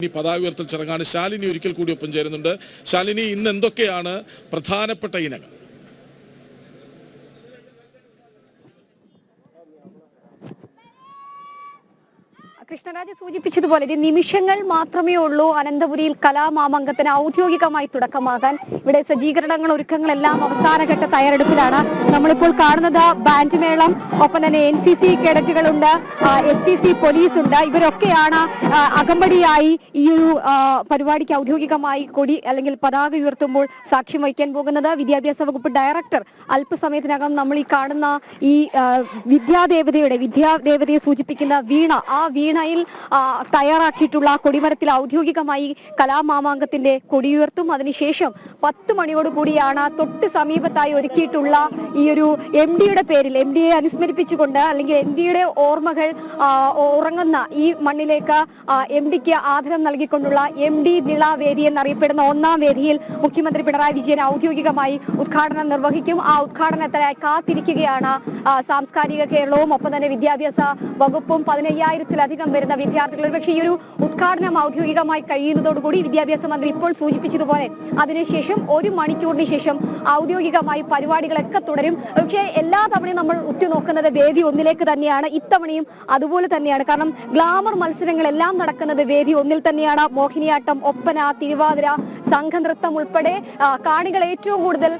ഇനി പതാക ഉയർത്തൽ ചടങ്ങാണ്. ശാലിനി ഒരിക്കൽ കൂടി ഒപ്പം ചേരുന്നുണ്ട്. ശാലിനി, ഇന്ന് എന്തൊക്കെയാണ് പ്രധാനപ്പെട്ട ഇനങ്ങൾ? കൃഷ്ണരാജ് സൂചിപ്പിച്ചതുപോലെ ഇത് നിമിഷങ്ങൾ മാത്രമേ ഉള്ളൂ അനന്തപുരിയിൽ കലാമാമംഗത്തിന് ഔദ്യോഗികമായി തുടക്കമാകാൻ. ഇവിടെ സജ്ജീകരണങ്ങൾ ഒരുക്കങ്ങളെല്ലാം അവസാനഘട്ട തയ്യാറെടുപ്പിലാണ്. നമ്മളിപ്പോൾ കാണുന്നത് ബാൻഡ് മേളം, ഒപ്പം തന്നെ NCC കേഡറ്റുകളുണ്ട്, SPC പോലീസ് ഉണ്ട്. ഇവരൊക്കെയാണ് അകമ്പടിയായി ഈ ഒരു പരിപാടിക്ക് ഔദ്യോഗികമായി കൊടി അല്ലെങ്കിൽ പതാക ഉയർത്തുമ്പോൾ സാക്ഷ്യം വഹിക്കാൻ പോകുന്നത്. വിദ്യാഭ്യാസ വകുപ്പ് ഡയറക്ടർ അല്പസമയത്തിനകം നമ്മൾ ഈ കാണുന്ന ഈ വിദ്യാദേവതയെ സൂചിപ്പിക്കുന്ന വീണ, ആ വീണയിൽ തയ്യാറാക്കിയിട്ടുള്ള കൊടിമരത്തിൽ ഔദ്യോഗികമായി കലാമാമാങ്കത്തിന്റെ കൊടിയുയർത്തും. അതിനുശേഷം 10 മണിയോടുകൂടിയാണ് തൊട്ട് സമീപത്തായി ഒരുക്കിയിട്ടുള്ള ഈ ഒരു MDയുടെ പേരിൽ, MDയെ അനുസ്മരിപ്പിച്ചുകൊണ്ട് അല്ലെങ്കിൽ MDയുടെ ഓർമ്മകൾ ഉറങ്ങുന്ന ഈ മണ്ണിലേക്ക് MDക്ക് ആദരം നൽകിക്കൊണ്ടുള്ള MD നിള വേദി എന്നറിയപ്പെടുന്ന 1ാം വേദിയിൽ മുഖ്യമന്ത്രി പിണറായി വിജയൻ ഔദ്യോഗികമായി ഉദ്ഘാടനം നിർവഹിക്കും. ആ ഉദ്ഘാടനത്തിനായി കാത്തിരിക്കുകയാണ് സാംസ്കാരിക കേരളവും ഒപ്പം തന്നെ വിദ്യാഭ്യാസ വകുപ്പും. 15,000-ലധികം വരുന്ന വിദ്യാർത്ഥികൾ. പക്ഷേ ഈ ഒരു ഉദ്ഘാടനം ഔദ്യോഗികമായി കഴിയുന്നതോടുകൂടി വിദ്യാഭ്യാസ മന്ത്രി ഇപ്പോൾ സൂചിപ്പിച്ചതുപോലെ അതിനുശേഷം 1 മണിക്കൂറിന് ശേഷം ഔദ്യോഗികമായി പരിപാടികളൊക്കെ തുടരും. പക്ഷേ എല്ലാ തവണയും നമ്മൾ ഉറ്റുനോക്കുന്നത് വേദി 1ലേക്ക് തന്നെയാണ്. ഇത്തവണയും അതുപോലെ തന്നെയാണ്. കാരണം ഗ്ലാമർ മത്സരങ്ങളെല്ലാം നടക്കുന്നത് വേദി 1ൽ തന്നെയാണ്. മോഹിനിയാട്ടം, ഒപ്പന, തിരുവാതിര, സംഘനൃത്തം ഉൾപ്പെടെ കാണികൾ ഏറ്റവും കൂടുതൽ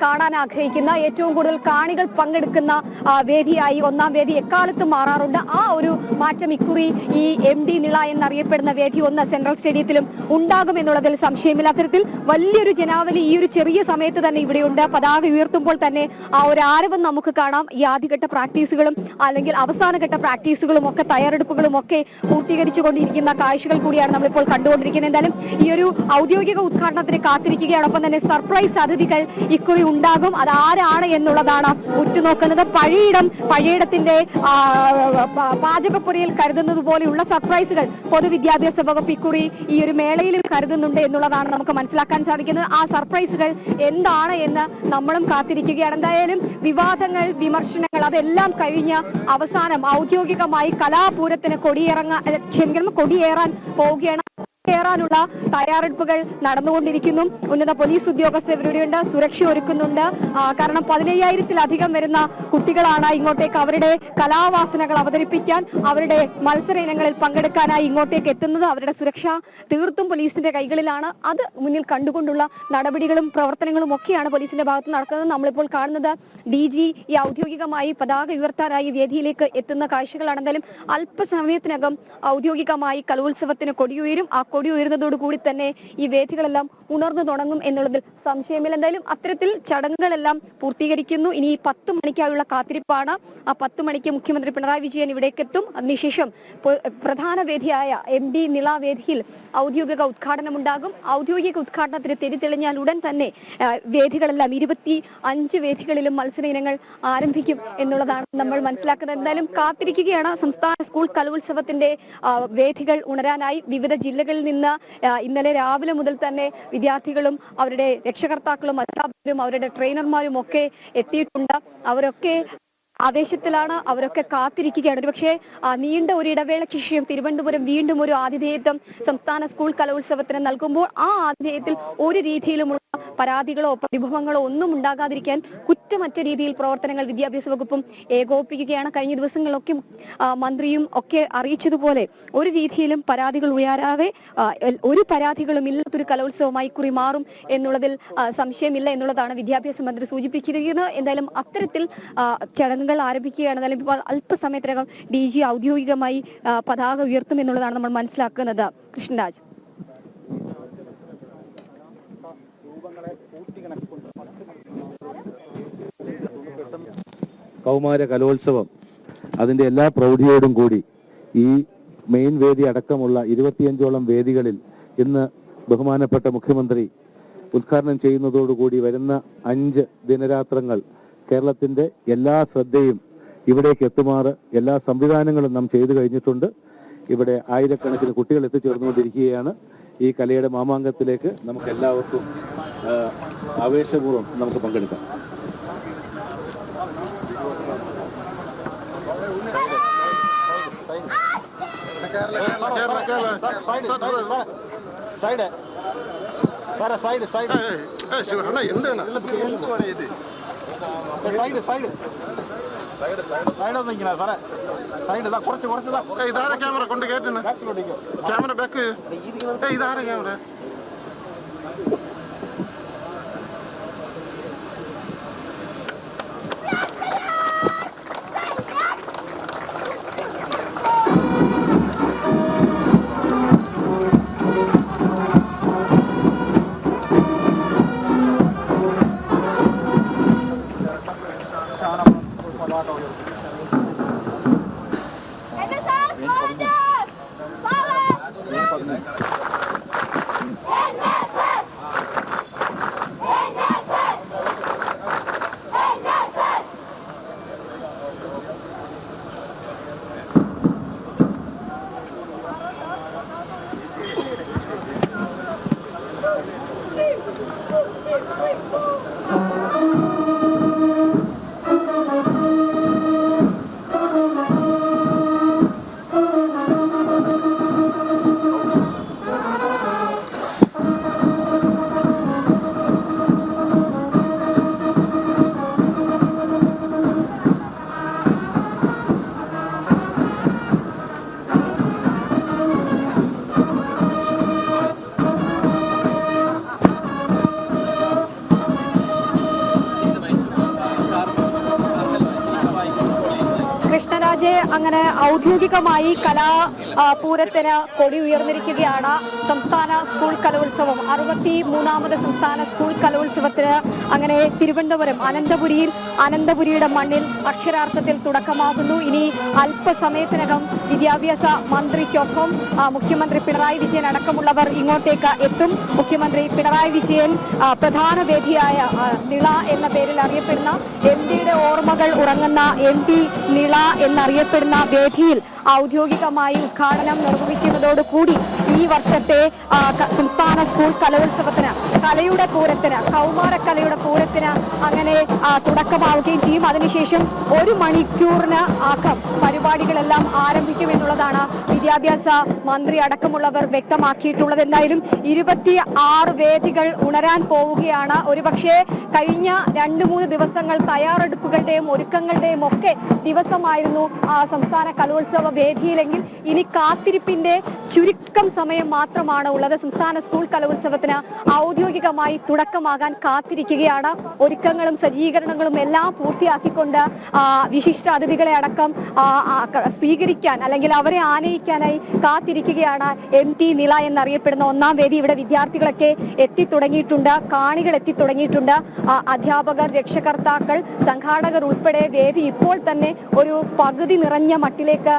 കാണാൻ ആഗ്രഹിക്കുന്ന, ഏറ്റവും കൂടുതൽ കാണികൾ പങ്കെടുക്കുന്ന വേദിയായി 1ാം വേദി എക്കാലത്തും മാറാറുണ്ട്. ആ ഒരു മാറ്റം ഇക്കുറി ഈ MD നിള എന്നറിയപ്പെടുന്ന വേദി 1 സെൻട്രൽ സ്റ്റേഡിയത്തിലും ഉണ്ടാകും എന്നുള്ളതിൽ സംശയമില്ല. അത്തരത്തിൽ വലിയൊരു ജനാവലി ഈ ഒരു ചെറിയ സമയത്ത് തന്നെ ഇവിടെയുണ്ട്. പതാക ഉയർത്തുമ്പോൾ തന്നെ ആ ഒരു ആരവം നമുക്ക് കാണാം. ഈ ആദ്യഘട്ട പ്രാക്ടീസുകളും അല്ലെങ്കിൽ അവസാനഘട്ട പ്രാക്ടീസുകളും ഒക്കെ തയ്യാറെടുപ്പുകളും ഒക്കെ പൂർത്തീകരിച്ചുകൊണ്ടിരിക്കുന്ന കാഴ്ചകൾ കൂടിയാണ് നമ്മളിപ്പോൾ കണ്ടുകൊണ്ടിരിക്കുന്നത്. എന്തായാലും ഈ ഒരു ഔദ്യോഗിക ഉദ്ഘാടനത്തിന് കാത്തിരിക്കുകയാണ്. ഒപ്പം തന്നെ സർപ്രൈസ് അതിഥികൾ ഇക്കുറി ഉണ്ടാകും. അത് ആരാണ് എന്നുള്ളതാണ് ഉറ്റുനോക്കുന്നത്. പഴയിടത്തിന്റെ പാചകപ്പുരയിൽ കരുതുന്നത് പോലെയുള്ള സർപ്രൈസുകൾ പൊതുവിദ്യാഭ്യാസ വകുപ്പ് ഇക്കുറി ഈ ഒരു മേളയിൽ കരുതുന്നുണ്ട് എന്നുള്ളതാണ് നമുക്ക് മനസ്സിലാക്കാൻ സാധിക്കുന്നത്. ആ സർപ്രൈസുകൾ എന്താണ് എന്ന് നമ്മളും കാത്തിരിക്കുകയാണ്. എന്തായാലും വിവാദങ്ങൾ, വിമർശനങ്ങൾ അതെല്ലാം കഴിഞ്ഞ് അവസാനം ഔദ്യോഗികമായി കലാപൂരത്തിന് കൊടിയേറാൻ പോവുകയാണ്. ാനുള്ള തയ്യാറെടുപ്പുകൾ നടന്നുകൊണ്ടിരിക്കുന്നു. ഉന്നത പോലീസ് ഉദ്യോഗസ്ഥരുടെയുണ്ട്, സുരക്ഷ ഒരുക്കുന്നുണ്ട്. കാരണം 15,000-ലധികം വരുന്ന കുട്ടികളാണ് ഇങ്ങോട്ടേക്ക് അവരുടെ കലാവാസനകൾ അവതരിപ്പിക്കാൻ, അവരുടെ മത്സര ഇനങ്ങളിൽ പങ്കെടുക്കാനായി ഇങ്ങോട്ടേക്ക് എത്തുന്നത്. അവരുടെ സുരക്ഷ തീർത്തും പോലീസിന്റെ കൈകളിലാണ്. അത് മുന്നിൽ കണ്ടുകൊണ്ടുള്ള നടപടികളും പ്രവർത്തനങ്ങളും ഒക്കെയാണ് പോലീസിന്റെ ഭാഗത്ത് നടക്കുന്നത്. നമ്മളിപ്പോൾ കാണുന്നത് DG ഈ ഔദ്യോഗികമായി പതാക ഉയർത്താനായി വേദിയിലേക്ക് എത്തുന്ന കാഴ്ചകളാണ്. എന്തായാലും അല്പസമയത്തിനകം ഔദ്യോഗികമായി കലോത്സവത്തിന് കൊടിയുയരും. ആ കൊടി ഉയരുന്നതോടുകൂടി തന്നെ ഈ വേദികളെല്ലാം ഉണർന്നു തുടങ്ങും എന്നുള്ളതിൽ സംശയമില്ല. എന്തായാലും അത്തരത്തിൽ ചടങ്ങുകളെല്ലാം പൂർത്തീകരിക്കുന്നു. ഇനി 10 മണിക്കായുള്ള കാത്തിരിപ്പാണ്. ആ 10 മണിക്ക് മുഖ്യമന്ത്രി പിണറായി വിജയൻ ഇവിടേക്ക് എത്തും. അതിനുശേഷം പ്രധാന വേദിയായ MD നിള വേദിയിൽ ഔദ്യോഗിക ഉദ്ഘാടനം ഉണ്ടാകും. ഔദ്യോഗിക ഉദ്ഘാടനത്തിന് തെളിഞ്ഞാൽ ഉടൻ തന്നെ വേദികളെല്ലാം 25 വേദികളിലും മത്സര ഇനങ്ങൾ ആരംഭിക്കും എന്നുള്ളതാണ് നമ്മൾ മനസ്സിലാക്കുന്നത്. എന്തായാലും കാത്തിരിക്കുകയാണ്. സംസ്ഥാന സ്കൂൾ കലോത്സവത്തിന്റെ വേദികൾ ഉണരാനായി വിവിധ ജില്ലകളിൽ നിന്ന് ഇന്നലെ രാവിലെ മുതൽ തന്നെ വിദ്യാർത്ഥികളും അവരുടെ രക്ഷകർത്താക്കളും അധ്യാപകരും അവരുടെ ട്രെയിനർമാരും ഒക്കെ എത്തിയിട്ടുണ്ട്. അവരൊക്കെ ആവേശത്തിലാണ്, അവരൊക്കെ കാത്തിരിക്കുകയാണ്. പക്ഷേ നീണ്ട ഒരു ഇടവേളയ്ക്ക് ശേഷം തിരുവനന്തപുരം വീണ്ടും ഒരു ആതിഥേയത്വം സംസ്ഥാന സ്കൂൾ കലോത്സവത്തിന് നൽകുമ്പോൾ ആ ആതിഥേയത്തിൽ ഒരു രീതിയിലുമുള്ള പരാതികളോ പ്രതിഭവങ്ങളോ ഒന്നും ഉണ്ടാകാതിരിക്കാൻ കുറ്റമറ്റ രീതിയിൽ പ്രവർത്തനങ്ങൾ വിദ്യാഭ്യാസ വകുപ്പും ഏകോപിപ്പിക്കുകയാണ്. കഴിഞ്ഞ ദിവസങ്ങളിലൊക്കെ മന്ത്രിയും ഒക്കെ അറിയിച്ചതുപോലെ ഒരു രീതിയിലും പരാതികൾ ഉയരാതെ ഒരു പരാതികളും ഇല്ലാത്തൊരു കലോത്സവമായി കുറി മാറും എന്നുള്ളതിൽ സംശയമില്ല എന്നുള്ളതാണ് വിദ്യാഭ്യാസ മന്ത്രി സൂചിപ്പിക്കുന്നത്. എന്തായാലും അത്തരത്തിൽ ചടങ്ങുകൾ ആരംഭിക്കുകയാണ്. എന്നാലും ഇപ്പോൾ അല്പസമയത്തിനകം DG ഔദ്യോഗികമായി പതാക ഉയർത്തും എന്നുള്ളതാണ് നമ്മൾ മനസ്സിലാക്കുന്നത്. കൃഷ്ണരാജ്. കൗമാര കലോത്സവം അതിൻ്റെ എല്ലാ പ്രൗഢിയോടും കൂടി ഈ മെയിൻ വേദി അടക്കമുള്ള 25ഓളം വേദികളിൽ ഇന്ന് ബഹുമാനപ്പെട്ട മുഖ്യമന്ത്രി ഉദ്ഘാടനം ചെയ്യുന്നതോടുകൂടി വരുന്ന 5 ദിനരാത്രങ്ങൾ കേരളത്തിൻ്റെ എല്ലാ ശ്രദ്ധയും ഇവിടേക്ക് എത്തുമാറ് എല്ലാ സംവിധാനങ്ങളും നാം ചെയ്തു കഴിഞ്ഞിട്ടുണ്ട്. ഇവിടെ ആയിരക്കണക്കിന് കുട്ടികൾ എത്തിച്ചേർന്നുകൊണ്ടിരിക്കുകയാണ്. ഈ കലയുടെ മാമാങ്കത്തിലേക്ക് നമുക്ക് എല്ലാവർക്കും ആവേശപൂർവ്വം നമുക്ക് പങ്കെടുക്കാം. ഇതാരെ ക്യാമറ കൊണ്ട് കേട്ടണ ക്യാമറ ബാക്ക് ഇതാരെ ക്യാമറ അങ്ങനെ ഔദ്യോഗികമായി കലാപൂരത്തിന് കൊടി ഉയർന്നിരിക്കുകയാണ്. സംസ്ഥാന സ്കൂൾ കലോത്സവം 63ാമത് സംസ്ഥാന സ്കൂൾ കലോത്സവത്തിന് അങ്ങനെ തിരുവനന്തപുരം അനന്തപുരിയുടെ മണ്ണിൽ അക്ഷരാർത്ഥത്തിൽ തുടക്കമാകുന്നു. ഇനി അല്പസമയത്തിനകം വിദ്യാഭ്യാസ മന്ത്രിക്കൊപ്പം മുഖ്യമന്ത്രി പിണറായി വിജയൻ അടക്കമുള്ളവർ ഇങ്ങോട്ടേക്ക് എത്തും. മുഖ്യമന്ത്രി പിണറായി വിജയൻ പ്രധാന വേദിയായ നിള എന്ന പേരിൽ അറിയപ്പെടുന്ന MPയുടെ ഓർമ്മകൾ ഉറങ്ങുന്ന MP നിള എന്നറിയപ്പെടുന്ന വേദിയിൽ ഔദ്യോഗികമായി ഉദ്ഘാടനം നിർവഹിക്കുന്നതോടുകൂടി ഈ വർഷത്തെ സംസ്ഥാന സ്കൂൾ കലോത്സവത്തിന് കലയുടെ പൂരത്തിന് കൗമാരക്കലയുടെ പൂരത്തിന് അങ്ങനെ തുടക്കമാവുകയും ചെയ്യും. അതിനുശേഷം 1 മണിക്കൂറിന് പരിപാടികളെല്ലാം ആരംഭിക്കുമെന്നുള്ളതാണ് വിദ്യാഭ്യാസ മന്ത്രി അടക്കമുള്ളവർ വ്യക്തമാക്കിയിട്ടുള്ളത്. എന്തായാലും 26 വേദികൾ ഉണരാൻ പോവുകയാണ്. ഒരുപക്ഷെ കഴിഞ്ഞ 2-3 ദിവസങ്ങൾ തയ്യാറെടുപ്പുകളുടെയും ഒരുക്കങ്ങളുടെയും ഒക്കെ ദിവസമായിരുന്നു സംസ്ഥാന കലോത്സവ വേദിയിലെങ്കിൽ ഇനി കാത്തിരിപ്പിന്റെ ചുരുക്കം സമയം മാത്രമാണ് ഉള്ളത്. സംസ്ഥാന സ്കൂൾ കലോത്സവത്തിന് ഔദ്യോഗികമായി തുടക്കമാകാൻ കാത്തിരിക്കുകയാണ്. ഒരുക്കങ്ങളും സജ്ജീകരണങ്ങളും എല്ലാം പൂർത്തിയാക്കിക്കൊണ്ട് വിശിഷ്ട അതിഥികളെ അടക്കം സ്വീകരിക്കാൻ അല്ലെങ്കിൽ അവരെ ആനയിക്കാനായി കാത്തിരിക്കുകയാണ് MP നിള എന്നറിയപ്പെടുന്ന 1ാം വേദി. ഇവിടെ വിദ്യാർത്ഥികളൊക്കെ എത്തിത്തുടങ്ങിയിട്ടുണ്ട്, കാണികൾ എത്തിത്തുടങ്ങിയിട്ടുണ്ട്, അധ്യാപകർ, രക്ഷകർത്താക്കൾ, സംഘാടകർ ഉൾപ്പെടെ വേദി ഇപ്പോൾ തന്നെ ഒരു പകുതി നിറഞ്ഞ മട്ടിലേക്ക്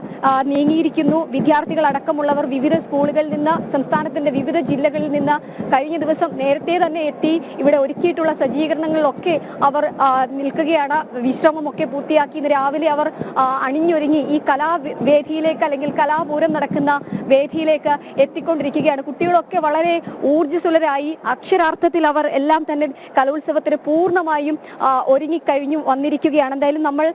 നീങ്ങിയിരിക്കുന്നു. വിദ്യാർത്ഥികൾ അടക്കമുള്ളവർ വിവിധ സ്കൂളുകളിൽ നിന്ന്, സംസ്ഥാനത്തിന്റെ വിവിധ ജില്ലകളിൽ നിന്ന് കഴിഞ്ഞ ദിവസം നേരത്തെ തന്നെ എത്തി ഇവിടെ ഒരുക്കിയിട്ടുള്ള സജ്ജീകരണങ്ങളിലൊക്കെ അവർ നിൽക്കുകയാണ്. വിശ്രമമൊക്കെ പൂർത്തിയാക്കി ഇന്ന് രാവിലെ അവർ അണിഞ്ഞൊരുങ്ങി ഈ കലാവേദിയിലേക്ക് അല്ലെങ്കിൽ കലാപൂരം നടക്കുന്ന വേദിയിലേക്ക് എത്തിക്കൊണ്ടിരിക്കുകയാണ്. കുട്ടികളൊക്കെ വളരെ ഊർജ്ജസ്വലരായി അക്ഷരാർത്ഥത്തിൽ അവർ എല്ലാം തന്നെ കലോത്സവത്തിന് പൂർണ്ണമായും ഒരുങ്ങിക്കഴിഞ്ഞു വന്നിരിക്കുകയാണ്. എന്തായാലും നമ്മൾ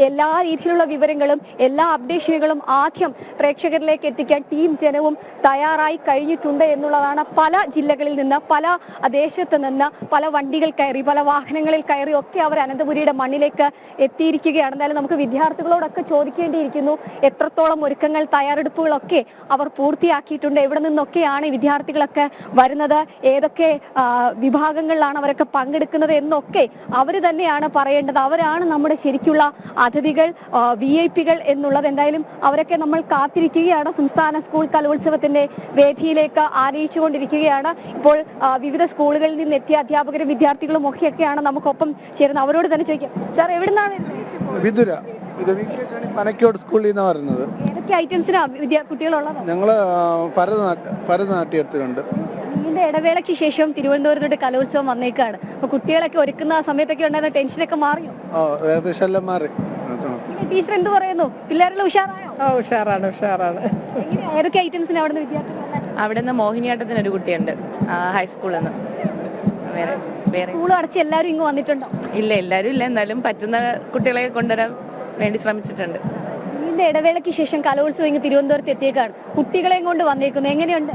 എല്ലാ രീതിയിലുള്ള വിവരങ്ങളും എല്ലാ അപ്ഡേഷനുകളും ആദ്യം പ്രേക്ഷകരിലേക്ക് എത്തിക്കാൻ ടീം ജനവും തയ്യാറായി കഴിഞ്ഞിട്ടുണ്ട് എന്നുള്ളതാണ്. പല ജില്ലകളിൽ നിന്ന്, പല ദേശത്ത് നിന്ന്, പല വണ്ടികൾ കയറി, പല വാഹനങ്ങളിൽ കയറി ഒക്കെ അവർ അനന്തപുരിയുടെ മണ്ണിലേക്ക് എത്തിയിരിക്കുകയാണ്. എന്തായാലും നമുക്ക് വിദ്യാർത്ഥികളോടൊക്കെ ചോദിക്കേണ്ടിയിരിക്കുന്നു, എത്രത്തോളം ഒരുക്കങ്ങൾ, തയ്യാറെടുപ്പുകളൊക്കെ അവർ പൂർത്തിയാക്കിയിട്ടുണ്ട്, എവിടെ നിന്നൊക്കെയാണ് വിദ്യാർത്ഥികളൊക്കെ വരുന്നത്, ഏതൊക്കെ വിഭാഗങ്ങളിലാണ് അവരൊക്കെ പങ്കെടുക്കുന്നത് എന്നൊക്കെ അവർ തന്നെയാണ് പറയേണ്ടത്. അവരാണ് നമ്മുടെ ശരിക്കുള്ള അതിഥികൾ, VIP-കൾ എന്നുള്ളത്. എന്തായാലും അവരൊക്കെ നമ്മൾ കാത്തിരിക്കുകയാണ്. സംസ്ഥാന സ്കൂൾ കലോത്സവത്തിന്റെ വേദിയിലേക്ക് ആനയിച്ചുകൊണ്ടിരിക്കുകയാണ്. ഇപ്പോൾ വിവിധ സ്കൂളുകളിൽ നിന്ന് എത്തിയ അധ്യാപകരും വിദ്യാർത്ഥികളും ഒക്കെയാണ് നമുക്കൊപ്പം ചേരുന്നത്. അവരോട് തന്നെ ചോദിക്കാം, സാർ എവിടുന്നാണ് മനക്കോട് സ്കൂളിൽ നിന്നാണ് വരുന്നത്. ഏതൊക്കെ ഐറ്റംസിനാണ് കുട്ടികളുള്ളത്? ഞങ്ങള് ഭരതനാട്യത്തിലുണ്ട്. നീണ്ട ഇടവേളയ്ക്ക് ശേഷം തിരുവനന്തപുരത്തോട്ട് കലോത്സവം വന്നേക്കാണ്. അപ്പൊ കുട്ടികളൊക്കെ ഒരുക്കുന്ന സമയത്തൊക്കെ ഉണ്ടായിരുന്ന ടെൻഷനൊക്കെ മാറിയോ? ഏകദേശം എല്ലാം മാറി. ടീച്ചർ എന്ത് പറയുന്നു, പിള്ളേരെല്ലാം ഉഷാറായോ? ഉഷാറാണ്. ഏതൊക്കെ ഐറ്റംസിന് അവിടെ നിന്ന് വിദ്യാർത്ഥികൾ? അവിടെ നിന്ന് മോഹിനിയാട്ടത്തിന് ഒരു കുട്ടിയുണ്ട് ഹൈസ്കൂളിൽ നിന്ന്. സ്കൂൾ അടച്ച് എല്ലാവരും ഇങ്ങ് വന്നിട്ടുണ്ടോ? ഇല്ല, എല്ലാവരും ഇല്ല, എന്നാലും പറ്റുന്ന കുട്ടികളെ കൊണ്ടുവരാൻ വേണ്ടി ശ്രമിച്ചിട്ടുണ്ട്. തലസ്ഥാനത്തിന്റെ ഇടവേളയ്ക്ക് ശേഷം കലോത്സവം ഇങ്ങ് തിരുവനന്തപുരത്ത് എത്തിയേക്കാണ്. കുട്ടികളെയും കൊണ്ട് വന്നേക്കുന്നു. എങ്ങനെയുണ്ട്?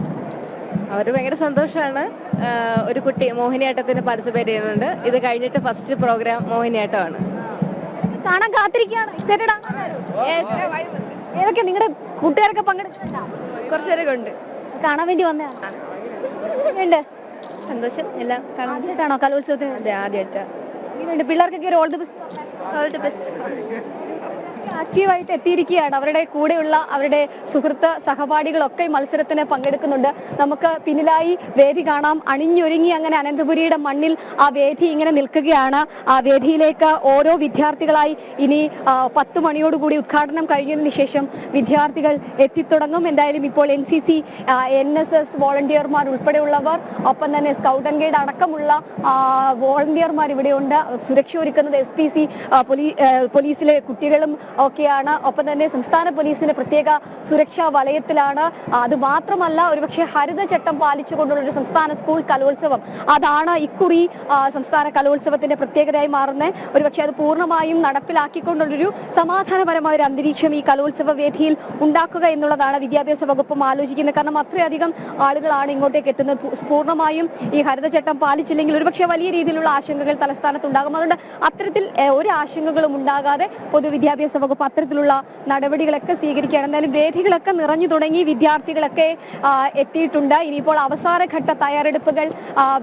അവർ ഭയങ്കര സന്തോഷമാണ്. ഒരു കുട്ടി മോഹിനിയാട്ടത്തിന് പാർട്ടിസിപ്പേറ്റ് ചെയ്യുന്നുണ്ട്. ഇത് കഴിഞ്ഞിട്ട് ഫസ്റ്റ് പ്രോഗ്രാം മോഹിനിയാട്ടമാണ്. കാണാൻ കാത്തിരിക്കുകയാണ്. എക്സൈറ്റഡ് ആണോ? ഏതൊക്കെ നിങ്ങളുടെ കൂട്ടുകാരൊക്കെ പങ്കെടുക്കുന്നുണ്ടോ? കുറച്ചുപേരൊക്കെ ഉണ്ട്. കാണാൻ വേണ്ടി വന്നതാണ്. എങ്ങനെയുണ്ട്? സന്തോഷം. എല്ലാം കാണാൻ ആദ്യമായിട്ടാണോ കലോത്സവത്തിന്? അതെ, ആദ്യമായിട്ടാ. എങ്ങനെയുണ്ട്? പിള്ളേർക്കൊക്കെ ഒരു all the best. All the best. ആക്റ്റീവായിട്ട് എത്തിയിരിക്കുകയാണ്. അവരുടെ കൂടെയുള്ള അവരുടെ സുഹൃത്ത് സഹപാഠികളൊക്കെ മത്സരത്തിന് പങ്കെടുക്കുന്നുണ്ട്. നമുക്ക് പിന്നിലായി വേദി കാണാം. അണിഞ്ഞൊരുങ്ങി അങ്ങനെ അനന്തപുരിയുടെ മണ്ണിൽ ആ വേദി ഇങ്ങനെ നിൽക്കുകയാണ്. ആ വേദിയിലേക്ക് ഓരോ വിദ്യാർത്ഥികളായി ഇനി 10 മണിയോടുകൂടി ഉദ്ഘാടനം കഴിഞ്ഞതിന് ശേഷം വിദ്യാർത്ഥികൾ എത്തിത്തുടങ്ങും. എന്തായാലും ഇപ്പോൾ NCC, NSS വോളണ്ടിയർമാർ ഉൾപ്പെടെയുള്ളവർ, ഒപ്പം തന്നെ സ്കൗട്ട് ആൻഡ് ഗൈഡ് അടക്കമുള്ള വോളണ്ടിയർമാർ ഇവിടെയുണ്ട്. സുരക്ഷ ഒരുക്കുന്നത് SPC പോലീസിലെ കുട്ടികളും ഒക്കെയാണ്. ഒപ്പം തന്നെ സംസ്ഥാന പോലീസിന്റെ പ്രത്യേക സുരക്ഷാ വലയത്തിലാണ്. അത് മാത്രമല്ല, ഒരുപക്ഷെ ഹരിതചട്ടം പാലിച്ചുകൊണ്ടുള്ള ഒരു സംസ്ഥാന സ്കൂൾ കലോത്സവം, അതാണ് ഇക്കുറി സംസ്ഥാന കലോത്സവത്തിന്റെ പ്രത്യേകതയായി മാറുന്നത്. ഒരുപക്ഷെ അത് പൂർണ്ണമായും നടപ്പിലാക്കിക്കൊണ്ടുള്ളൊരു സമാധാനപരമായ ഒരു അന്തരീക്ഷം ഈ കലോത്സവ വേദിയിൽ ഉണ്ടാക്കുക എന്നുള്ളതാണ് വിദ്യാഭ്യാസ വകുപ്പും ആലോചിക്കുന്നത്. കാരണം അത്രയധികം ആളുകളാണ് ഇങ്ങോട്ടേക്ക് എത്തുന്നത്. പൂർണ്ണമായും ഈ ഹരിതചട്ടം പാലിച്ചില്ലെങ്കിൽ ഒരുപക്ഷെ വലിയ രീതിയിലുള്ള ആശങ്കകൾ തലസ്ഥാനത്തുണ്ടാകും. അതുകൊണ്ട് അത്തരത്തിൽ ഒരു ആശങ്കകളും ഉണ്ടാകാതെ പൊതുവിദ്യാഭ്യാസ വകുപ്പ് അത്തരത്തിലുള്ള നടപടികളൊക്കെ സ്വീകരിക്കുകയാണ്. എന്തായാലും വേദികളൊക്കെ നിറഞ്ഞു തുടങ്ങി. വിദ്യാർത്ഥികളൊക്കെ എത്തിയിട്ടുണ്ട്. ഇനിയിപ്പോൾ അവസാനഘട്ട തയ്യാറെടുപ്പുകൾ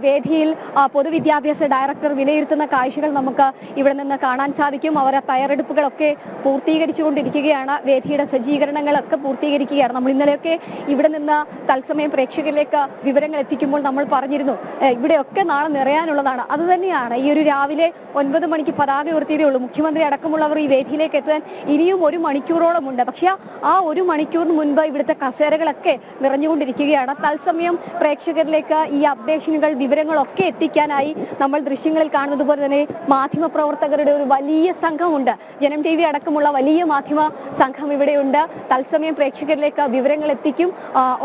വേദിയിൽ പൊതുവിദ്യാഭ്യാസ ഡയറക്ടർ വിലയിരുത്തുന്ന കാഴ്ചകൾ നമുക്ക് ഇവിടെ നിന്ന് കാണാൻ സാധിക്കും. അവർ ആ തയ്യാറെടുപ്പുകളൊക്കെ പൂർത്തീകരിച്ചുകൊണ്ടിരിക്കുകയാണ്. വേദിയുടെ സജ്ജീകരണങ്ങളൊക്കെ പൂർത്തീകരിക്കുകയാണ്. നമ്മൾ ഇന്നലെയൊക്കെ ഇവിടെ നിന്ന് തത്സമയം പ്രേക്ഷകരിലേക്ക് വിവരങ്ങൾ എത്തിക്കുമ്പോൾ നമ്മൾ പറഞ്ഞിരുന്നു ഇവിടെയൊക്കെ നാളെ നിറയാനുള്ളതാണ്. അത് തന്നെയാണ്. ഈ ഒരു രാവിലെ 9 മണിക്ക് പതാക ഉയർത്തിയതേ ഉള്ളൂ. മുഖ്യമന്ത്രി അടക്കമുള്ളവർ ഈ വേദിയിലേക്ക് എത്താൻ ഇനിയും 1 മണിക്കൂറോളം ഉണ്ട്. പക്ഷെ ആ 1 മണിക്കൂറിന് മുൻപ് ഇവിടുത്തെ കസേരകളൊക്കെ നിറഞ്ഞുകൊണ്ടിരിക്കുകയാണ്. തത്സമയം പ്രേക്ഷകരിലേക്ക് ഈ അപ്ഡേഷനുകൾ, വിവരങ്ങളൊക്കെ എത്തിക്കാനായി നമ്മൾ ദൃശ്യങ്ങളിൽ കാണുന്നത് പോലെ തന്നെ മാധ്യമ പ്രവർത്തകരുടെ ഒരു വലിയ സംഘമുണ്ട്. ജനം TV അടക്കമുള്ള വലിയ മാധ്യമ സംഘം ഇവിടെയുണ്ട്. തത്സമയം പ്രേക്ഷകരിലേക്ക് വിവരങ്ങൾ എത്തിക്കും.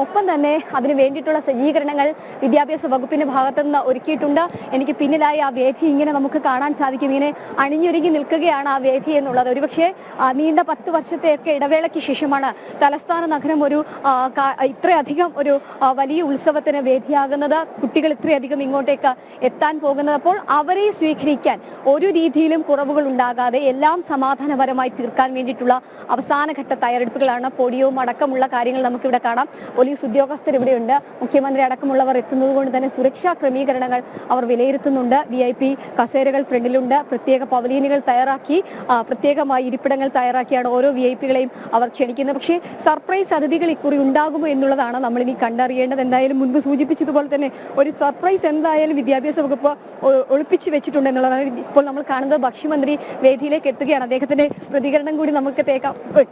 ഒപ്പം തന്നെ അതിന് വേണ്ടിയിട്ടുള്ള സജ്ജീകരണങ്ങൾ വിദ്യാഭ്യാസ വകുപ്പിന്റെ ഭാഗത്തുനിന്ന് ഒരുക്കിയിട്ടുണ്ട്. എനിക്ക് പിന്നിലായി ആ വേദി ഇങ്ങനെ നമുക്ക് കാണാൻ സാധിക്കും. ഇങ്ങനെ അണിഞ്ഞൊരുങ്ങി നിൽക്കുകയാണ് ആ വേദി എന്നുള്ളത്. ഒരുപക്ഷെ നീണ്ട 10 വർഷത്തെയൊക്കെ ഇടവേളയ്ക്ക് ശേഷമാണ് തലസ്ഥാന നഗരം ഒരു ഇത്രയധികം ഒരു വലിയ ഉത്സവത്തിന് വേദിയാകുന്നത്. കുട്ടികൾ ഇത്രയധികം ഇങ്ങോട്ടേക്ക് എത്താൻ പോകുന്നത്. അപ്പോൾ അവരെ സ്വീകരിക്കാൻ ഒരു രീതിയിലും കുറവുകൾ ഉണ്ടാകാതെ എല്ലാം സമാധാനപരമായി തീർക്കാൻ വേണ്ടിയിട്ടുള്ള അവസാനഘട്ട തയ്യാറെടുപ്പുകളാണ്. പോഡിയവും അടക്കമുള്ള കാര്യങ്ങൾ നമുക്കിവിടെ കാണാം. പോലീസ് ഉദ്യോഗസ്ഥർ ഇവിടെയുണ്ട്. മുഖ്യമന്ത്രി അടക്കമുള്ളവർ എത്തുന്നത് കൊണ്ട് തന്നെ സുരക്ഷാ ക്രമീകരണങ്ങൾ അവർ വിലയിരുത്തുന്നുണ്ട്. VIP കസേരകൾ ഫ്രണ്ടിലുണ്ട്. പ്രത്യേക പവലിയനുകൾ തയ്യാറാക്കി, പ്രത്യേകമായി ഇരിപ്പിടങ്ങൾ തയ്യാറാക്കിയാണ് ഓരോ VIP-കളെയും അവർ ക്ഷണിക്കുന്നത്. പക്ഷേ സർപ്രൈസ് അതിഥികൾ ഇക്കുറി ഉണ്ടാകുമോ എന്നുള്ളതാണ് നമ്മൾ ഇനി കണ്ടറിയേണ്ടത്. എന്തായാലും മുൻപ് സൂചിപ്പിച്ചതുപോലെ തന്നെ ഒരു സർപ്രൈസ് എന്തായാലും വിദ്യാഭ്യാസ വകുപ്പ് ഒളിപ്പിച്ചു വെച്ചിട്ടുണ്ട് എന്നുള്ളതാണ്. ഇപ്പോൾ നമ്മൾ കാണുന്നത് ഭക്ഷ്യമന്ത്രി വേദിയിലേക്ക് എത്തുകയാണ്. അദ്ദേഹത്തിന്റെ പ്രതികരണം കൂടി നമുക്ക്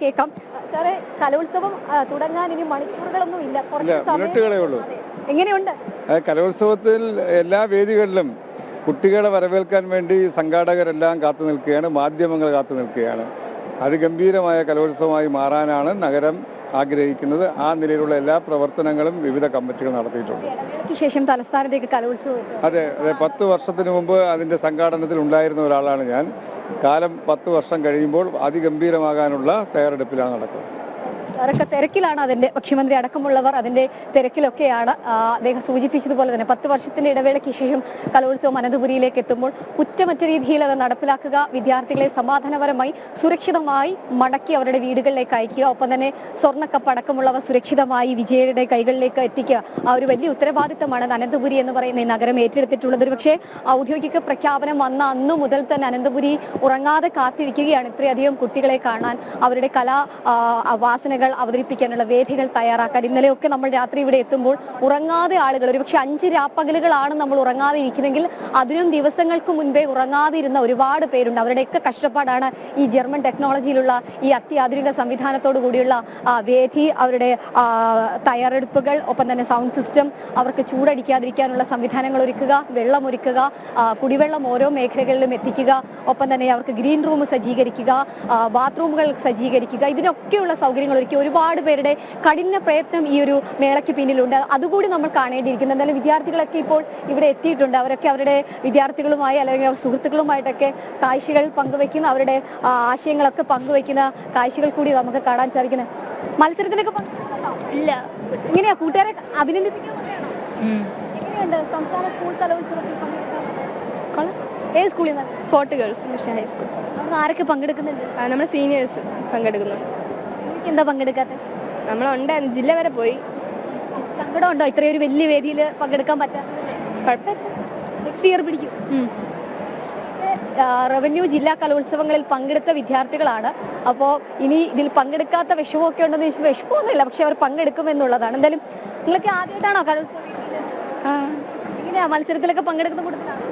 കേൾക്കാം. സാറേ, കലോത്സവം തുടങ്ങാൻ ഇനി മണിക്കൂറുകളൊന്നും ഇല്ല, കുറച്ച് സമയം. എങ്ങനെയുണ്ട് കലോത്സവത്തിൽ? എല്ലാ വേദികളിലും കുട്ടികളെ വരവേൽക്കാൻ വേണ്ടി സംഘാടകരെല്ലാം കാത്തു നിൽക്കുകയാണ്, മാധ്യമങ്ങൾ കാത്തു നിൽക്കുകയാണ്. അതിഗംഭീരമായ കലോത്സവമായി മാറാനാണ് നഗരം ആഗ്രഹിക്കുന്നത്. ആ നിലയിലുള്ള എല്ലാ പ്രവർത്തനങ്ങളും വിവിധ കമ്മിറ്റികൾ നടത്തിയിട്ടുണ്ട്. ശേഷം തലസ്ഥാനത്തേക്ക് കലോത്സവം. അതെ, 10 വർഷത്തിന് മുമ്പ് അതിന്റെ സംഘാടനത്തിൽ ഉണ്ടായിരുന്ന ഒരാളാണ് ഞാൻ. കാലം 10 വർഷം കഴിയുമ്പോൾ അതിഗംഭീരമാകാനുള്ള തയ്യാറെടുപ്പിലാണ് നടക്കുന്നത്. അവരൊക്കെ തിരക്കിലാണ്. അതിന്റെ മുഖ്യമന്ത്രി അടക്കമുള്ളവർ അതിന്റെ തിരക്കിലൊക്കെയാണ്. അദ്ദേഹം സൂചിപ്പിച്ചതുപോലെ തന്നെ 10 വർഷത്തിന്റെ ഇടവേളയ്ക്ക് ശേഷം കലോത്സവം അനന്തപുരിയിലേക്ക് എത്തുമ്പോൾ കുറ്റമറ്റ രീതിയിൽ അത് നടപ്പിലാക്കുക, വിദ്യാർത്ഥികളെ സമാധാനപരമായി സുരക്ഷിതമായി മടക്കി അവരുടെ വീടുകളിലേക്ക് അയക്കുക, ഒപ്പം തന്നെ സ്വർണ്ണക്കപ്പ് അടക്കമുള്ളവ സുരക്ഷിതമായി വിജയരുടെ കൈകളിലേക്ക് എത്തിക്കുക. ആ ഒരു വലിയ ഉത്തരവാദിത്തമാണ് അനന്തപുരി എന്ന് പറയുന്ന ഈ നഗരം ഏറ്റെടുത്തിട്ടുള്ളത്. പക്ഷേ ഔദ്യോഗിക പ്രഖ്യാപനം വന്ന അന്നു മുതൽ തന്നെ അനന്തപുരി ഉറങ്ങാതെ കാത്തിരിക്കുകയാണ് ഇത്രയധികം കുട്ടികളെ കാണാൻ, അവരുടെ കലാ വാസനകൾ അവതരിപ്പിക്കാനുള്ള വേദികൾ തയ്യാറാക്കാൻ. ഇന്നലെയൊക്കെ നമ്മൾ രാത്രി ഇവിടെ എത്തുമ്പോൾ ഉറങ്ങാതെ ആളുകൾ, ഒരുപക്ഷെ 5 രാപ്പകലുകളാണ് നമ്മൾ ഉറങ്ങാതെ ഇരിക്കുന്നെങ്കിൽ അതിനും ദിവസങ്ങൾക്ക് മുൻപേ ഉറങ്ങാതെ ഇരുന്ന ഒരുപാട് പേരുണ്ട്. അവരുടെയൊക്കെ കഷ്ടപ്പാടാണ് ഈ ജർമ്മൻ ടെക്നോളജിയിലുള്ള ഈ അത്യാധുനിക സംവിധാനത്തോടു കൂടിയുള്ള വേദി, അവരുടെ തയ്യാറെടുപ്പുകൾ, ഒപ്പം തന്നെ സൗണ്ട് സിസ്റ്റം, അവർക്ക് ചൂടടിക്കാതിരിക്കാനുള്ള സംവിധാനങ്ങൾ ഒരുക്കുക, വെള്ളം ഒരുക്കുക, കുടിവെള്ളം ഓരോ മേഖലകളിലും എത്തിക്കുക, ഒപ്പം തന്നെ അവർക്ക് ഗ്രീൻ റൂം സജ്ജീകരിക്കുക, ബാത്റൂമുകൾ സജ്ജീകരിക്കുക, ഇതിനൊക്കെയുള്ള സൗകര്യങ്ങൾ ഒരുക്കി ഒരുപാട് പേരുടെ കഠിന പ്രയത്നം ഈ ഒരു മേളയ്ക്ക് പിന്നിലുണ്ട്. അതുകൂടി നമ്മൾ കാണേണ്ടിയിരിക്കുന്നു. എന്തായാലും വിദ്യാർത്ഥികളൊക്കെ ഇപ്പോൾ ഇവിടെ എത്തിയിട്ടുണ്ട്. അവരൊക്കെ അവരുടെ വിദ്യാർത്ഥികളുമായി അല്ലെങ്കിൽ അവർ സുഹൃത്തുക്കളുമായിട്ടൊക്കെ കാഴ്ചകൾ പങ്കുവെക്കുന്ന, അവരുടെ ആശയങ്ങളൊക്കെ പങ്കുവെക്കുന്ന കാഴ്ചകൾ കൂടി നമുക്ക് കാണാൻ സാധിക്കുന്നത്. മത്സരത്തിലൊക്കെ പങ്കെടുക്കുന്നുണ്ടോ? ഇല്ല. എങ്ങനെയാ കൂട്ടുകാരെ അഭിനന്ദിപ്പിക്കാൻ വന്നതാണോ? എങ്ങനെയുണ്ട് സംസ്ഥാന സ്കൂൾ കലോത്സവത്തിൽ പങ്കെടുക്കാൻ വന്നത്? ഏത് സ്കൂളിൽ നിന്നാണ്? Fort girls mission high school. അവിടെ ആരൊക്കെ പങ്കെടുക്കുന്നുണ്ട്? നമ്മുടെ സീനിയേഴ്സ് പങ്കെടുക്കുന്നു. നിങ്ങൾക്ക് എന്താ പങ്കെടുക്കാത്തത്? നമ്മളുണ്ട്, ജില്ല വരെ പോയി. സങ്കടമുണ്ടോ ഇത്രയൊരു വലിയ വേദിയിൽ പങ്കെടുക്കാൻ പറ്റാത്തത്? കുഴപ്പമില്ല. നെക്സ്റ്റ് ഇയർ പിടിക്കും. റവന്യൂ ജില്ലാ കലോത്സവങ്ങളിൽ പങ്കെടുത്ത വിദ്യാർത്ഥികളാണ്. അപ്പോൾ ഇനി ഇതിൽ പങ്കെടുക്കാത്ത വിഷമമൊക്കെ ഉണ്ടെന്ന് ചോദിച്ചാൽ വിഷമമൊന്നുമില്ല, പക്ഷെ അവർ പങ്കെടുക്കുമെന്നുള്ളതാണ്. എന്തായാലും നിങ്ങളൊക്കെ ആദ്യമായിട്ടാണോ കലോത്സവ വേദിയിൽ? എങ്ങനെയാ മത്സരത്തിലൊക്കെ പങ്കെടുക്കുന്ന കൂട്ടത്തിലാണോ?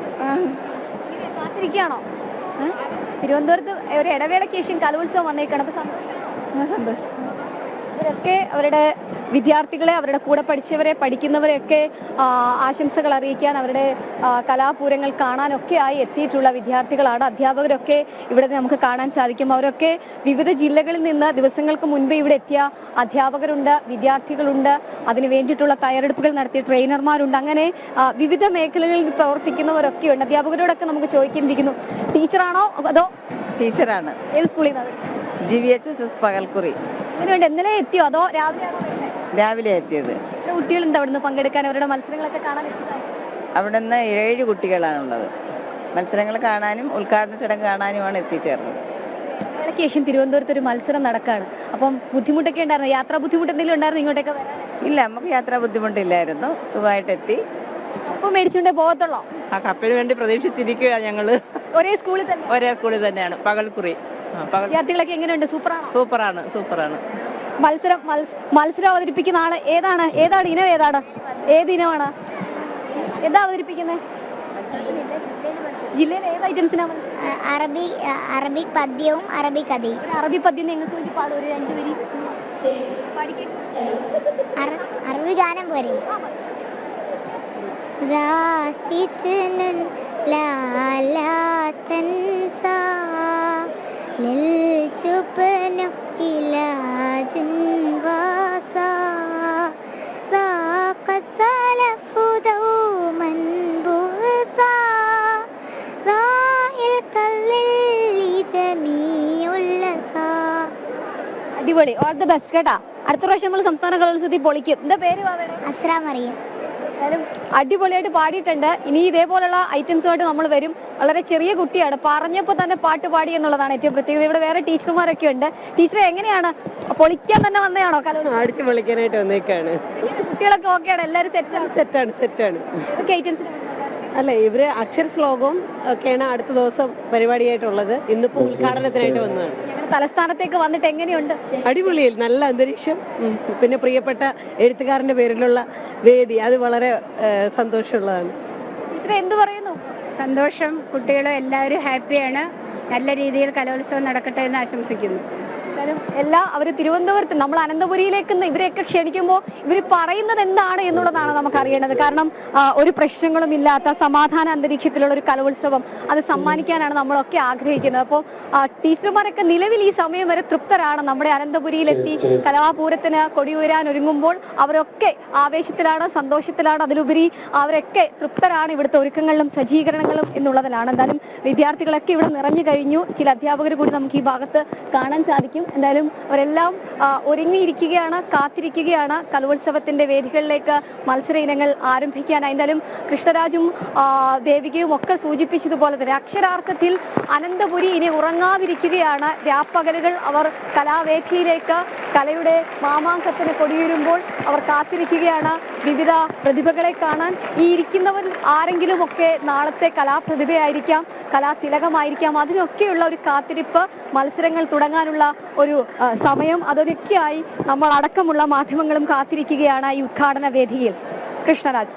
കാത്തിരിക്കുകയാണോ? തിരുവനന്തപുരത്ത് ഒരു ഇടവേളയ്ക്ക് ശേഷം കലോത്സവം വന്നേക്കാണ്. അപ്പൊ സന്തോഷമാണോ? സന്തോഷം. ഇവരൊക്കെ അവരുടെ വിദ്യാർത്ഥികളെ, അവരുടെ കൂടെ പഠിച്ചവരെ, പഠിക്കുന്നവരെയൊക്കെ ആശംസകൾ അറിയിക്കാൻ, അവരുടെ കലാപൂരങ്ങൾ കാണാനൊക്കെ ആയി എത്തിയിട്ടുള്ള വിദ്യാർത്ഥികളാണ്. അധ്യാപകരൊക്കെ ഇവിടെ നമുക്ക് കാണാൻ സാധിക്കും. അവരൊക്കെ വിവിധ ജില്ലകളിൽ നിന്ന് ദിവസങ്ങൾക്ക് മുൻപേ ഇവിടെ എത്തിയ അധ്യാപകരുണ്ട്, വിദ്യാർത്ഥികളുണ്ട്, അതിന് വേണ്ടിയിട്ടുള്ള തയ്യാറെടുപ്പുകൾ നടത്തിയ ട്രെയിനർമാരുണ്ട്. അങ്ങനെ വിവിധ മേഖലകളിൽ പ്രവർത്തിക്കുന്നവരൊക്കെ ഉണ്ട്. അധ്യാപകരോടൊക്കെ നമുക്ക് ചോദിക്കേണ്ടിയിരിക്കുന്നു. ടീച്ചറാണോ അതോ? ടീച്ചറാണ്. ഏത് സ്കൂളിൽ നിന്നാണ്? GVHS പകൽക്കുറി. എങ്ങനെയുണ്ട്? ഇന്നലെ എത്തിയോ അതോ രാവിലെയാണോ? രാവിലെ എത്തിയത്. എത്ര കുട്ടികളുണ്ട് അവിടുന്ന് പങ്കെടുക്കാൻ, അവരുടെ മത്സരങ്ങളൊക്കെ കാണാൻ എത്തിയതാണ്? അവിടെ നിന്ന് 7 കുട്ടികളാണുള്ളത്. മത്സരങ്ങൾ കാണാനും ഉദ്ഘാടന ചടങ്ങ് കാണാനുമാണ് എത്തിച്ചേർന്നത്. ഇടവേളയ്ക്ക് ശേഷം തിരുവനന്തപുരത്ത് ഒരു മത്സരം നടക്കാണ്. അപ്പം ബുദ്ധിമുട്ടൊക്കെ ഉണ്ടായിരുന്നു? യാത്രാ ബുദ്ധിമുട്ട് എന്തെങ്കിലും ഉണ്ടായിരുന്നു ഇങ്ങോട്ടേക്ക് വരാൻ? ഇല്ല, നമുക്ക് യാത്രാ ബുദ്ധിമുട്ടില്ലായിരുന്നു. സുഖമായിട്ട് എത്തി. കപ്പ് മേടിച്ചുകൊണ്ടേ പോകത്തുള്ളോ? ആ കപ്പിന് വേണ്ടി പ്രതീക്ഷിച്ചിരിക്കുക ഞങ്ങള്. ഒരേ സ്കൂളിൽ തന്നെ? ഒരേ സ്കൂളിൽ തന്നെയാണ്, പകൽക്കുറി. വിദ്യാർത്ഥികളൊക്കെ എങ്ങനെയുണ്ട്? സൂപ്പറാണോ? സൂപ്പറാണ്. മത്സരം അവതരിപ്പിക്കുന്ന ആള് ഏതാണ് ഇനം? ഏത് ഇനമാണ്? എന്താ അവതരിപ്പിക്കുന്നത്? ജില്ലയിൽ ഏത് ഐറ്റംസിനാണ്? അറബിക് പദ്യവും അറബിക് കഥയും. അറബി പദ്യം നിങ്ങൾക്ക് വേണ്ടി പാടും, ഒരു 2 വരി പാടിക്കേ. അറബി ഗാനം പോരെ? അടിപൊളി, ഓൾ ദ ബെസ്റ്റ് കേട്ടാ. അടുത്ത പ്രാവശ്യം നമ്മൾ സംസ്ഥാന കലോത്സവത്തിൽ പൊളിക്കും. എന്താ പേര്? അസ്രാ മറിയം. എന്തായാലും അടിപൊളിയായിട്ട് പാടിയിട്ടുണ്ട്. ഇനി ഇതേപോലുള്ള ഐറ്റംസുമായിട്ട് നമ്മൾ വരും. വളരെ ചെറിയ കുട്ടിയാണ്, പറഞ്ഞപ്പോൾ തന്നെ പാട്ട് പാടി എന്നുള്ളതാണ് ഏറ്റവും പ്രത്യേകത. ഇവിടെ വേറെ ടീച്ചർമാരൊക്കെ ഉണ്ട്. ടീച്ചർ എങ്ങനെയാണ്, പൊളിക്കാൻ തന്നെ വന്നതാണോ കലോത്സവം? അടിച്ചു പൊളിക്കാനായിട്ട് വന്നേക്കാണ്. കുട്ടികളൊക്കെ ഓക്കെയാണ്? എല്ലാവരും സെറ്റാണ്. ഏതൊക്കെ ഐറ്റംസിന്? അല്ല, ഇവര് അക്ഷര ശ്ലോകവും ഒക്കെയാണ് അടുത്ത ദിവസം പരിപാടിയായിട്ടുള്ളത്. ഇന്നിപ്പോ ഉദ്ഘാടനത്തിനായിട്ട് വന്നതാണ്. ഞങ്ങളുടെ തലസ്ഥാനത്തേക്ക് വന്നിട്ട് എങ്ങനെയുണ്ട്? അടിപൊളിയിൽ നല്ല അന്തരീക്ഷം, പിന്നെ പ്രിയപ്പെട്ട എഴുത്തുകാരന്റെ പേരിലുള്ള വേദി, അത് വളരെ സന്തോഷമുള്ളതാണ്. ടീച്ചർ എന്ത് പറയുന്നു? സന്തോഷം. കുട്ടികളും എല്ലാവരും ഹാപ്പിയാണ്. നല്ല രീതിയിൽ കലോത്സവം നടക്കട്ടെ എന്ന് ആശംസിക്കുന്നു. അവർ തിരുവനന്തപുരത്ത്, നമ്മൾ അനന്തപുരിയിലേക്ക് ഇവരെയൊക്കെ ക്ഷണിക്കുമ്പോൾ ഇവർ പറയുന്നത് എന്താണ് എന്നുള്ളതാണ് നമുക്ക് അറിയേണ്ടത്. കാരണം ഒരു പ്രശ്നങ്ങളും ഇല്ലാത്ത സമാധാന അന്തരീക്ഷത്തിലുള്ള ഒരു കലോത്സവം അത് സമ്മാനിക്കാനാണ് നമ്മളൊക്കെ ആഗ്രഹിക്കുന്നത്. അപ്പോൾ ടീച്ചർമാരൊക്കെ നിലവിൽ ഈ സമയം വരെ തൃപ്തരാണ്. നമ്മുടെ അനന്തപുരിയിലെത്തി കലാപൂരത്തിന് കൊടിയുയരാൻ ഒരുങ്ങുമ്പോൾ അവരൊക്കെ ആവേശത്തിലാണ്, സന്തോഷത്തിലാണ്. അതിലുപരി അവരൊക്കെ തൃപ്തരാണ് ഇവിടുത്തെ ഒരുക്കങ്ങളിലും സജ്ജീകരണങ്ങളും എന്നുള്ളതിലാണ്. എന്തായാലും വിദ്യാർത്ഥികളൊക്കെ ഇവിടെ നിറഞ്ഞു കഴിഞ്ഞു. ചില അധ്യാപകർ കൂടി നമുക്ക് ഈ ഭാഗത്ത് കാണാൻ സാധിക്കും. എന്തായാലും അവരെല്ലാം ഒരുങ്ങിയിരിക്കുകയാണ്, കാത്തിരിക്കുകയാണ് കലോത്സവത്തിന്റെ വേദികളിലേക്ക് മത്സര ഇനങ്ങൾ ആരംഭിക്കാനായി. എന്തായാലും കൃഷ്ണരാജും ദേവികയും ഒക്കെ സൂചിപ്പിച്ചതുപോലെ തന്നെ അക്ഷരാർത്ഥത്തിൽ അനന്തപുരി ഇനി ഉറങ്ങാതിരിക്കുകയാണ്. രാപ്പകലുകൾ അവർ കലാവേദിയിലേക്ക്, കലയുടെ മാമാങ്കത്തിന് കൊടിയുയരുമ്പോൾ അവർ കാത്തിരിക്കുകയാണ് വിവിധ പ്രതിഭകളെ കാണാൻ. ഈ ഇരിക്കുന്നവർ ആരെങ്കിലും ഒക്കെ നാളത്തെ കലാപ്രതിഭയായിരിക്കാം, കലാതിലകമായിരിക്കാം. അതിനൊക്കെയുള്ള ഒരു കാത്തിരിപ്പ്, മത്സരങ്ങൾ തുടങ്ങാനുള്ള ഒരു സമയം, അതൊക്കെയായി നമ്മൾ അടക്കമുള്ള മാധ്യമങ്ങളും കാത്തിരിക്കുകയാണ് ഈ ഉദ്ഘാടന വേദിയിൽ. കൃഷ്ണരാജ്.